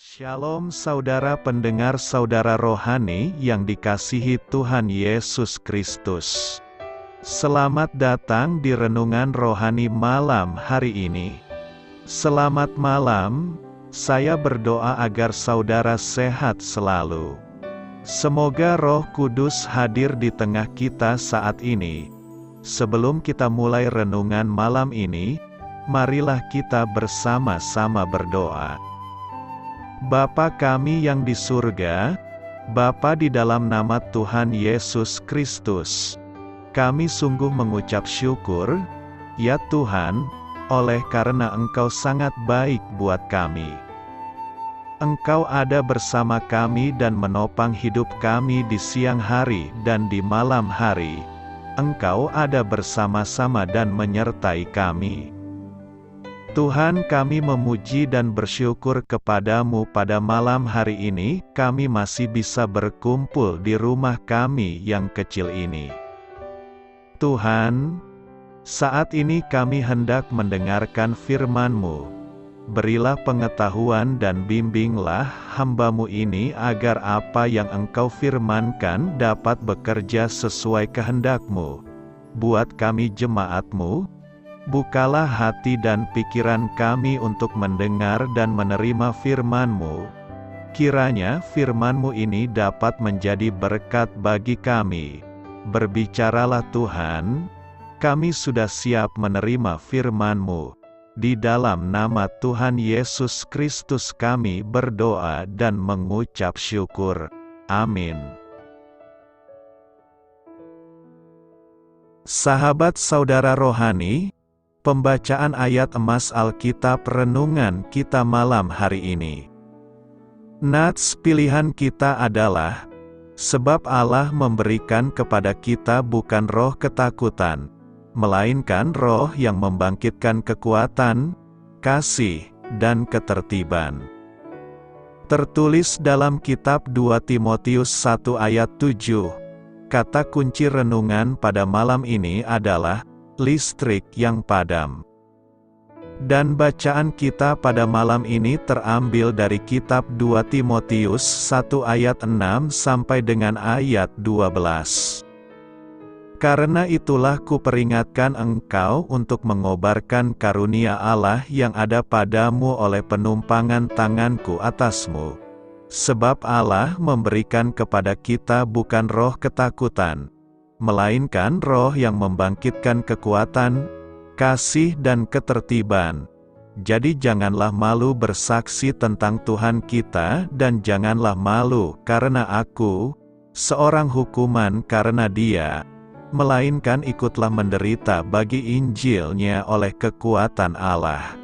Shalom saudara pendengar saudara rohani yang dikasihi Tuhan Yesus Kristus. Selamat datang di Renungan Rohani malam hari ini. Selamat malam, saya berdoa agar saudara sehat selalu. Semoga Roh Kudus hadir di tengah kita saat ini. Sebelum kita mulai renungan malam ini, marilah kita bersama-sama berdoa. Bapa kami yang di surga, Bapa di dalam nama Tuhan Yesus Kristus, kami sungguh mengucap syukur, ya Tuhan, oleh karena Engkau sangat baik buat kami. Engkau ada bersama kami dan menopang hidup kami di siang hari dan di malam hari. Engkau ada bersama-sama dan menyertai kami. Tuhan, kami memuji dan bersyukur kepadamu pada malam hari ini, kami masih bisa berkumpul di rumah kami yang kecil ini. Tuhan, saat ini kami hendak mendengarkan firman-Mu. Berilah pengetahuan dan bimbinglah hamba-Mu ini agar apa yang Engkau firmankan dapat bekerja sesuai kehendak-Mu. Buat kami jemaat-Mu, bukalah hati dan pikiran kami untuk mendengar dan menerima firman-Mu. Kiranya firman-Mu ini dapat menjadi berkat bagi kami. Berbicaralah Tuhan, kami sudah siap menerima firman-Mu. Di dalam nama Tuhan Yesus Kristus kami berdoa dan mengucap syukur. Amin. Sahabat saudara rohani, pembacaan ayat emas Alkitab renungan kita malam hari ini. Nats pilihan kita adalah, sebab Allah memberikan kepada kita bukan roh ketakutan, melainkan roh yang membangkitkan kekuatan, kasih, dan ketertiban. Tertulis dalam kitab 2 Timotius 1 ayat 7, kata kunci renungan pada malam ini adalah, listrik yang padam. Dan bacaan kita pada malam ini terambil dari kitab 2 Timotius 1 ayat 6 sampai dengan ayat 12. Karena itulah kuperingatkan engkau untuk mengobarkan karunia Allah yang ada padamu oleh penumpangan tanganku atasmu. Sebab Allah memberikan kepada kita bukan roh ketakutan, melainkan roh yang membangkitkan kekuatan, kasih dan ketertiban. Jadi janganlah malu bersaksi tentang Tuhan kita dan janganlah malu karena aku, seorang hukuman karena Dia, melainkan ikutlah menderita bagi Injil-Nya oleh kekuatan Allah.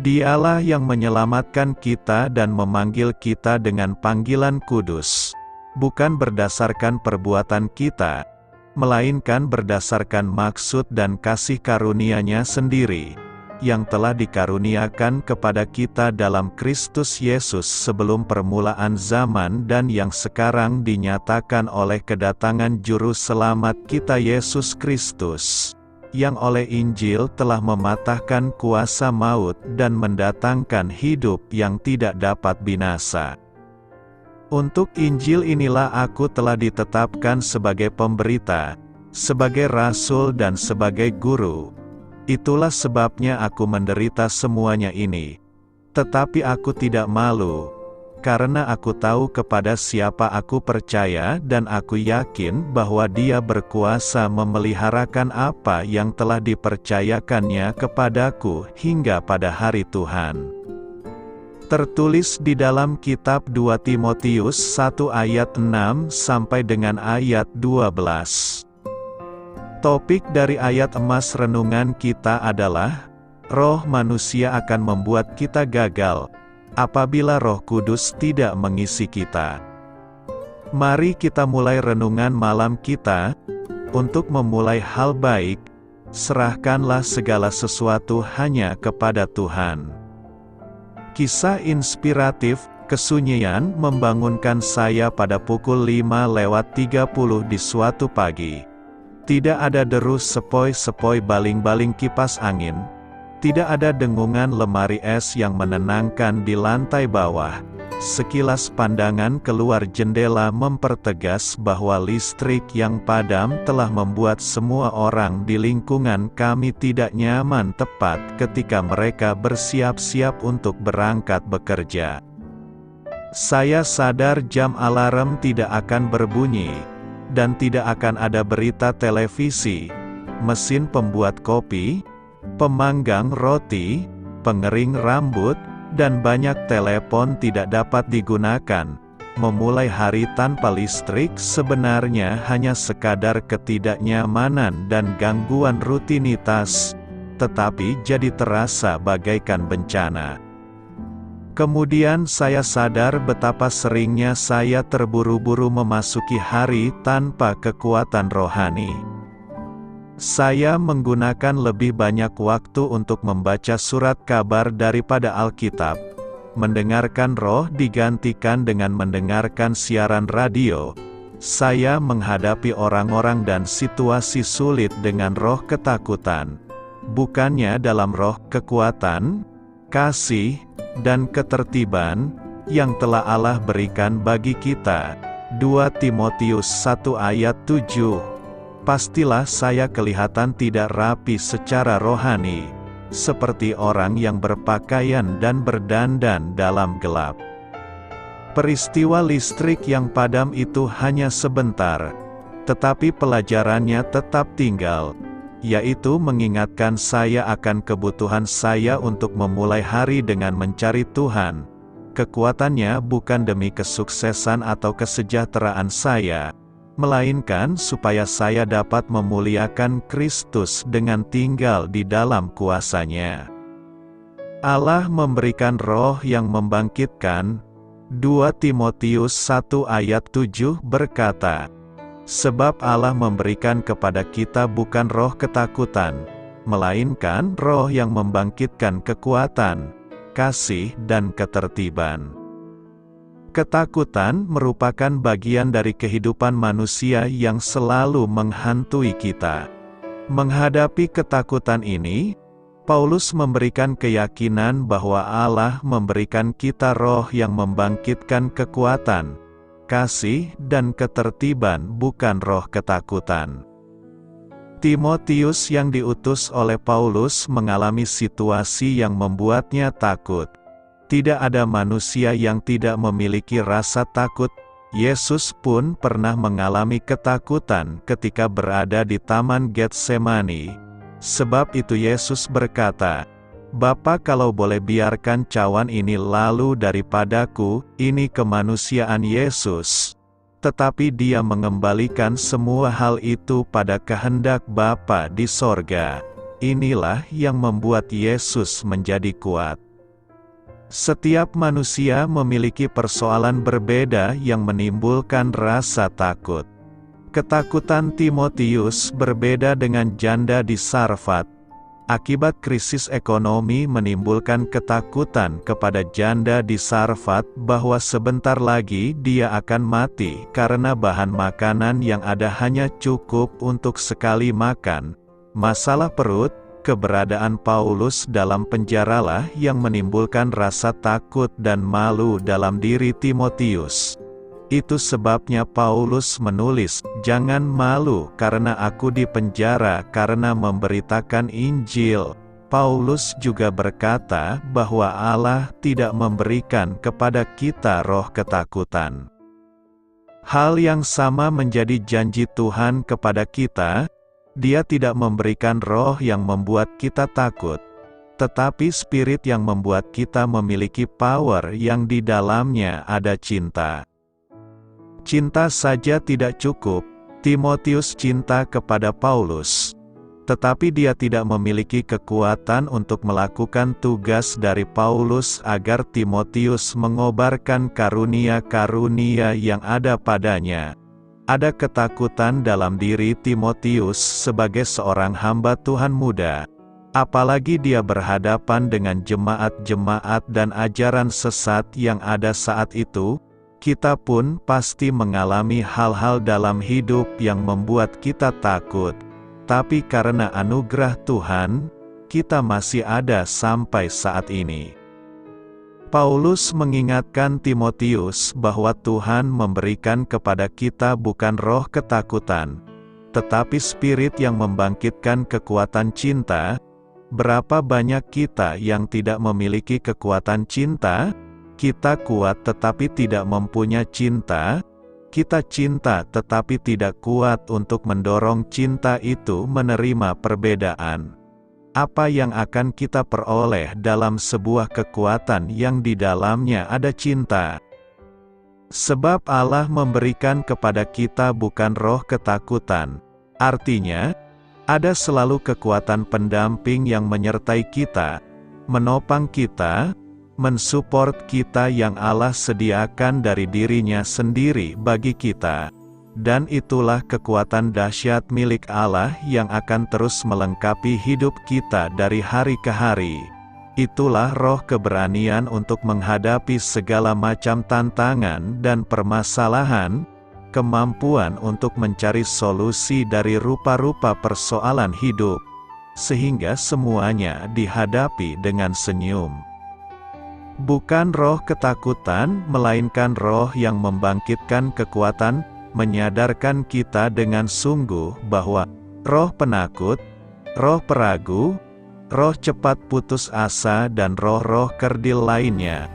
Dialah yang menyelamatkan kita dan memanggil kita dengan panggilan kudus, bukan berdasarkan perbuatan kita, melainkan berdasarkan maksud dan kasih karunia-Nya sendiri, yang telah dikaruniakan kepada kita dalam Kristus Yesus sebelum permulaan zaman dan yang sekarang dinyatakan oleh kedatangan Juru Selamat kita Yesus Kristus, yang oleh Injil telah mematahkan kuasa maut dan mendatangkan hidup yang tidak dapat binasa. Untuk Injil inilah aku telah ditetapkan sebagai pemberita, sebagai rasul dan sebagai guru. Itulah sebabnya aku menderita semuanya ini. Tetapi aku tidak malu, karena aku tahu kepada siapa aku percaya dan aku yakin bahwa Dia berkuasa memeliharakan apa yang telah dipercayakannya kepadaku hingga pada hari Tuhan. Tertulis di dalam kitab 2 Timotius 1 ayat 6 sampai dengan ayat 12. Topik dari ayat emas renungan kita adalah, roh manusia akan membuat kita gagal, apabila Roh Kudus tidak mengisi kita. Mari kita mulai renungan malam kita. Untuk memulai hal baik, serahkanlah segala sesuatu hanya kepada Tuhan. Kisah inspiratif, kesunyian membangunkan saya pada pukul 5:30 di suatu pagi. Tidak ada deru sepoi-sepoi baling-baling kipas angin. Tidak ada dengungan lemari es yang menenangkan di lantai bawah. Sekilas pandangan keluar jendela mempertegas bahwa listrik yang padam telah membuat semua orang di lingkungan kami tidak nyaman tepat ketika mereka bersiap-siap untuk berangkat bekerja. Saya sadar jam alarm tidak akan berbunyi, dan tidak akan ada berita televisi, mesin pembuat kopi, pemanggang roti, pengering rambut, dan banyak telepon tidak dapat digunakan. Memulai hari tanpa listrik sebenarnya hanya sekadar ketidaknyamanan dan gangguan rutinitas, tetapi jadi terasa bagaikan bencana. Kemudian saya sadar betapa seringnya saya terburu-buru memasuki hari tanpa kekuatan rohani. Saya menggunakan lebih banyak waktu untuk membaca surat kabar daripada Alkitab. Mendengarkan roh digantikan dengan mendengarkan siaran radio. Saya menghadapi orang-orang dan situasi sulit dengan roh ketakutan. Bukannya dalam roh kekuatan, kasih, dan ketertiban, yang telah Allah berikan bagi kita. 2 Timotius 1 ayat 7. Pastilah saya kelihatan tidak rapi secara rohani, seperti orang yang berpakaian dan berdandan dalam gelap. Peristiwa listrik yang padam itu hanya sebentar, tetapi pelajarannya tetap tinggal, yaitu mengingatkan saya akan kebutuhan saya untuk memulai hari dengan mencari Tuhan. Kekuatannya bukan demi kesuksesan atau kesejahteraan saya, melainkan supaya saya dapat memuliakan Kristus dengan tinggal di dalam kuasa-Nya. Allah memberikan roh yang membangkitkan. 2 Timotius 1 ayat 7 berkata, "Sebab Allah memberikan kepada kita bukan roh ketakutan, melainkan roh yang membangkitkan kekuatan, kasih dan ketertiban." Ketakutan merupakan bagian dari kehidupan manusia yang selalu menghantui kita. Menghadapi ketakutan ini, Paulus memberikan keyakinan bahwa Allah memberikan kita roh yang membangkitkan kekuatan, kasih, dan ketertiban, bukan roh ketakutan. Timotius yang diutus oleh Paulus mengalami situasi yang membuatnya takut. Tidak ada manusia yang tidak memiliki rasa takut. Yesus pun pernah mengalami ketakutan ketika berada di Taman Getsemani. Sebab itu Yesus berkata, "Bapa, kalau boleh biarkan cawan ini lalu daripadaku." Ini kemanusiaan Yesus. Tetapi Dia mengembalikan semua hal itu pada kehendak Bapa di sorga. Inilah yang membuat Yesus menjadi kuat. Setiap manusia memiliki persoalan berbeda yang menimbulkan rasa takut. Ketakutan Timotius berbeda dengan janda di Sarfat. Akibat krisis ekonomi menimbulkan ketakutan kepada janda di Sarfat bahwa sebentar lagi dia akan mati karena bahan makanan yang ada hanya cukup untuk sekali makan. Masalah perut, keberadaan Paulus dalam penjaralah yang menimbulkan rasa takut dan malu dalam diri Timotius. Itu sebabnya Paulus menulis, "Jangan malu karena aku di penjara karena memberitakan Injil." Paulus juga berkata bahwa Allah tidak memberikan kepada kita roh ketakutan. Hal yang sama menjadi janji Tuhan kepada kita. Dia tidak memberikan roh yang membuat kita takut, tetapi spirit yang membuat kita memiliki power yang di dalamnya ada cinta. Cinta saja tidak cukup. Timotius cinta kepada Paulus, tetapi dia tidak memiliki kekuatan untuk melakukan tugas dari Paulus agar Timotius mengobarkan karunia-karunia yang ada padanya. Ada ketakutan dalam diri Timotius sebagai seorang hamba Tuhan muda. Apalagi dia berhadapan dengan jemaat-jemaat dan ajaran sesat yang ada saat itu. Kita pun pasti mengalami hal-hal dalam hidup yang membuat kita takut. Tapi karena anugerah Tuhan, kita masih ada sampai saat ini. Paulus mengingatkan Timotius bahwa Tuhan memberikan kepada kita bukan roh ketakutan, tetapi spirit yang membangkitkan kekuatan cinta. Berapa banyak kita yang tidak memiliki kekuatan cinta? Kita kuat tetapi tidak mempunyai cinta. Kita cinta tetapi tidak kuat untuk mendorong cinta itu menerima perbedaan. Apa yang akan kita peroleh dalam sebuah kekuatan yang di dalamnya ada cinta? Sebab Allah memberikan kepada kita bukan roh ketakutan. Artinya, ada selalu kekuatan pendamping yang menyertai kita, menopang kita, mensupport kita yang Allah sediakan dari dirinya sendiri bagi kita. Dan itulah kekuatan dahsyat milik Allah yang akan terus melengkapi hidup kita dari hari ke hari. Itulah roh keberanian untuk menghadapi segala macam tantangan dan permasalahan, kemampuan untuk mencari solusi dari rupa-rupa persoalan hidup, sehingga semuanya dihadapi dengan senyum. Bukan roh ketakutan, melainkan roh yang membangkitkan kekuatan, menyadarkan kita dengan sungguh bahwa roh penakut, roh peragu, roh cepat putus asa dan roh-roh kerdil lainnya,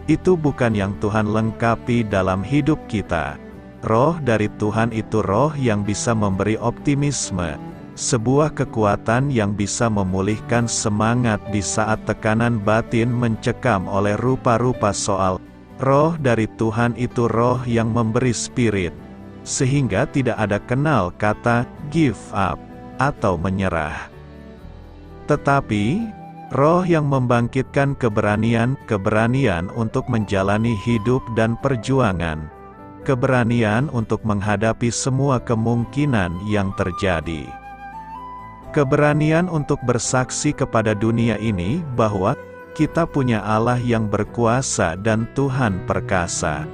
itu bukan yang Tuhan lengkapi dalam hidup kita. Roh dari Tuhan itu roh yang bisa memberi optimisme, sebuah kekuatan yang bisa memulihkan semangat di saat tekanan batin mencekam oleh rupa-rupa soal. Roh dari Tuhan itu roh yang memberi spirit, sehingga tidak ada kenal kata give up atau menyerah. Tetapi, roh yang membangkitkan keberanian untuk menjalani hidup dan perjuangan, keberanian untuk menghadapi semua kemungkinan yang terjadi. Keberanian untuk bersaksi kepada dunia ini bahwa kita punya Allah yang berkuasa dan Tuhan perkasa.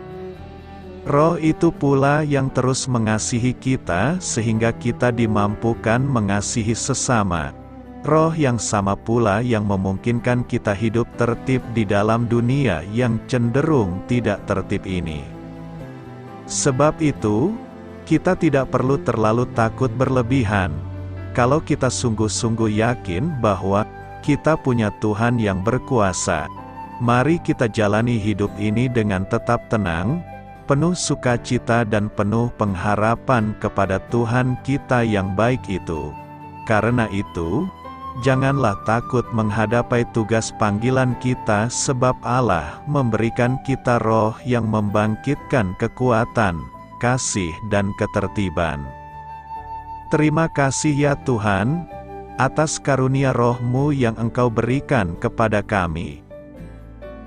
Roh itu pula yang terus mengasihi kita sehingga kita dimampukan mengasihi sesama. Roh yang sama pula yang memungkinkan kita hidup tertib di dalam dunia yang cenderung tidak tertib ini. Sebab itu, kita tidak perlu terlalu takut berlebihan. Kalau kita sungguh-sungguh yakin bahwa kita punya Tuhan yang berkuasa, mari kita jalani hidup ini dengan tetap tenang, penuh sukacita dan penuh pengharapan kepada Tuhan kita yang baik itu. Karena itu, janganlah takut menghadapi tugas panggilan kita sebab Allah memberikan kita roh yang membangkitkan kekuatan, kasih dan ketertiban. Terima kasih ya Tuhan, atas karunia roh-Mu yang Engkau berikan kepada kami.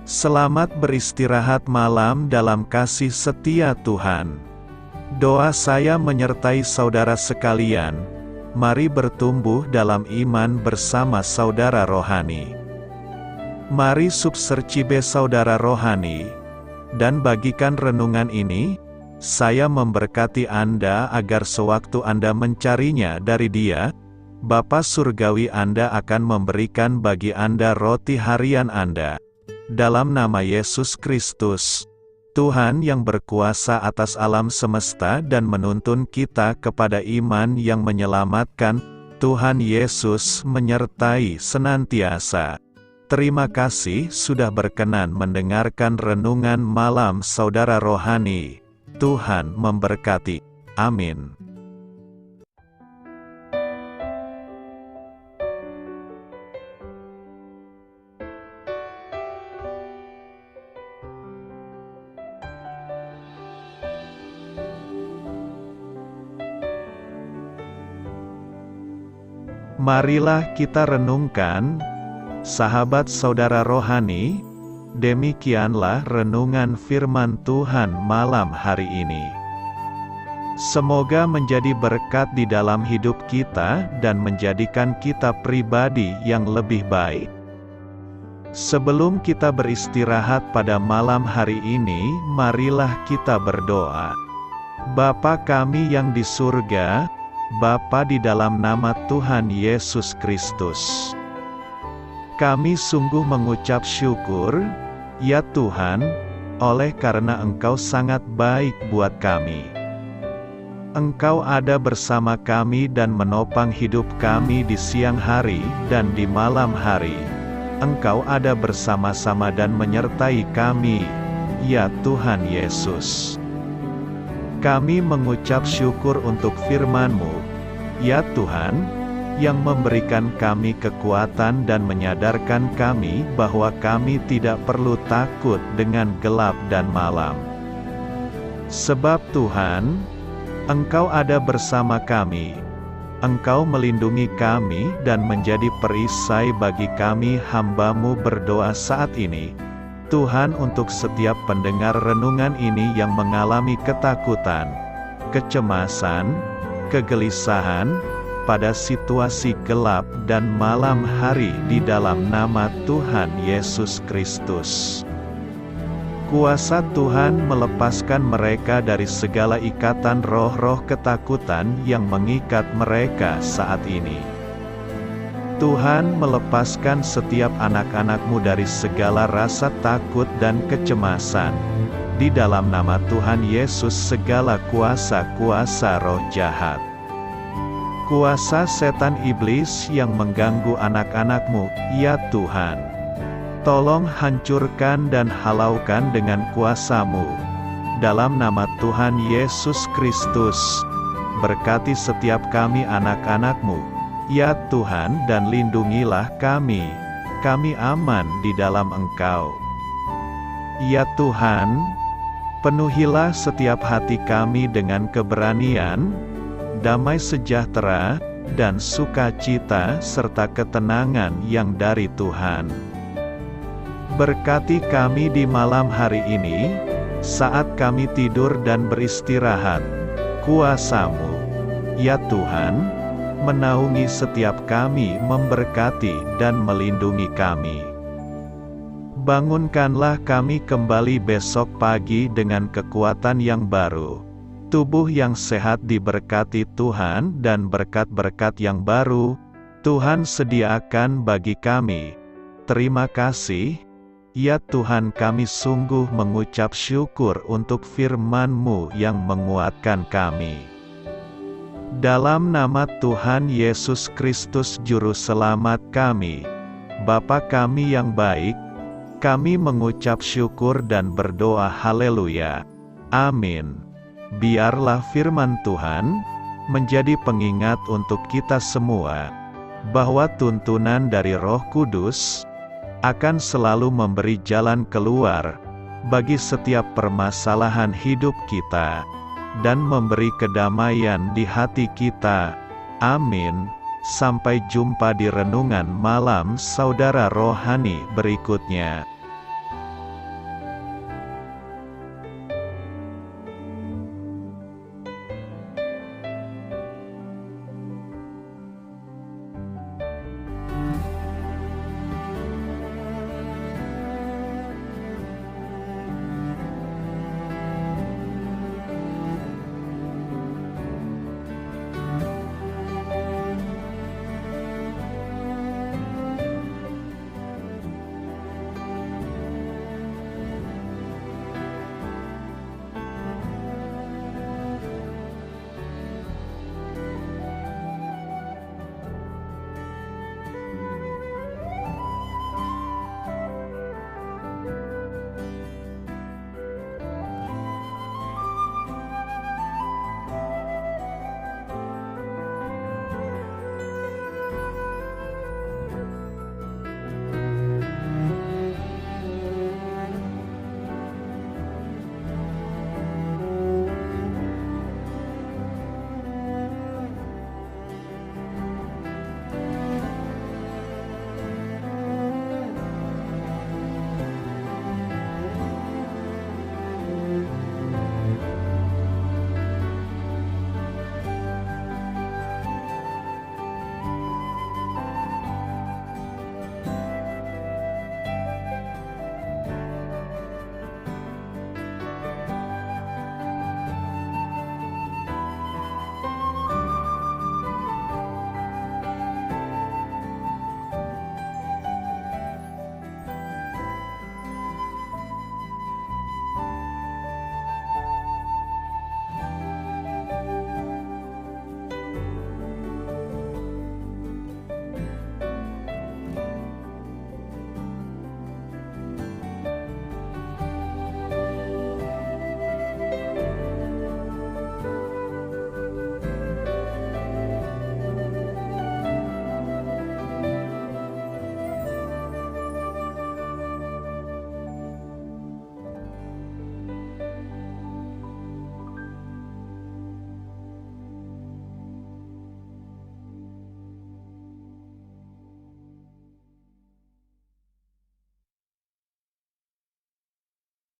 Selamat beristirahat malam dalam kasih setia Tuhan. Doa saya menyertai saudara sekalian, mari bertumbuh dalam iman bersama saudara rohani. Mari subsercibe saudara rohani, dan bagikan renungan ini. Saya memberkati Anda agar sewaktu Anda mencarinya dari Dia, Bapa Surgawi Anda akan memberikan bagi Anda roti harian Anda. Dalam nama Yesus Kristus, Tuhan yang berkuasa atas alam semesta dan menuntun kita kepada iman yang menyelamatkan, Tuhan Yesus menyertai senantiasa. Terima kasih sudah berkenan mendengarkan renungan malam saudara rohani. Tuhan memberkati. Amin. Marilah kita renungkan, sahabat saudara rohani, demikianlah renungan firman Tuhan malam hari ini. Semoga menjadi berkat di dalam hidup kita dan menjadikan kita pribadi yang lebih baik. Sebelum kita beristirahat pada malam hari ini, marilah kita berdoa. Bapa kami yang di surga, Bapa di dalam nama Tuhan Yesus Kristus, Kami sungguh mengucap syukur, ya Tuhan, oleh karena Engkau sangat baik buat kami. Engkau ada bersama kami dan menopang hidup kami di siang hari dan di malam hari. Engkau ada bersama-sama dan menyertai kami, ya Tuhan Yesus. Kami mengucap syukur untuk firman-Mu, ya Tuhan, yang memberikan kami kekuatan dan menyadarkan kami bahwa kami tidak perlu takut dengan gelap dan malam. Sebab Tuhan, Engkau ada bersama kami. Engkau melindungi kami dan menjadi perisai bagi kami hamba-Mu berdoa saat ini. Tuhan, untuk setiap pendengar renungan ini yang mengalami ketakutan, kecemasan, kegelisahan, pada situasi gelap dan malam hari di dalam nama Tuhan Yesus Kristus. Kuasa Tuhan melepaskan mereka dari segala ikatan roh-roh ketakutan yang mengikat mereka saat ini. Tuhan melepaskan setiap anak-anak-Mu dari segala rasa takut dan kecemasan. Di dalam nama Tuhan Yesus segala kuasa-kuasa roh jahat, kuasa setan iblis yang mengganggu anak-anak-Mu, ya Tuhan, tolong hancurkan dan halaukan dengan kuasa-Mu. Dalam nama Tuhan Yesus Kristus, berkati setiap kami anak-anak-Mu, ya Tuhan, dan lindungilah kami. Kami aman di dalam Engkau. Ya Tuhan, penuhilah setiap hati kami dengan keberanian, damai sejahtera, dan sukacita serta ketenangan yang dari Tuhan. Berkati kami di malam hari ini, saat kami tidur dan beristirahat. Kuasa-Mu, ya Tuhan, menaungi setiap kami, memberkati dan melindungi kami. Bangunkanlah kami kembali besok pagi dengan kekuatan yang baru, tubuh yang sehat diberkati Tuhan, dan berkat-berkat yang baru Tuhan sediakan bagi kami. Terima kasih, ya Tuhan, kami sungguh mengucap syukur untuk firman-Mu yang menguatkan kami. Dalam nama Tuhan Yesus Kristus Juru Selamat kami, Bapa kami yang baik, kami mengucap syukur dan berdoa haleluya. Amin. Biarlah firman Tuhan menjadi pengingat untuk kita semua, bahwa tuntunan dari Roh Kudus akan selalu memberi jalan keluar bagi setiap permasalahan hidup kita, dan memberi kedamaian di hati kita. Amin. Sampai jumpa di renungan malam saudara rohani berikutnya.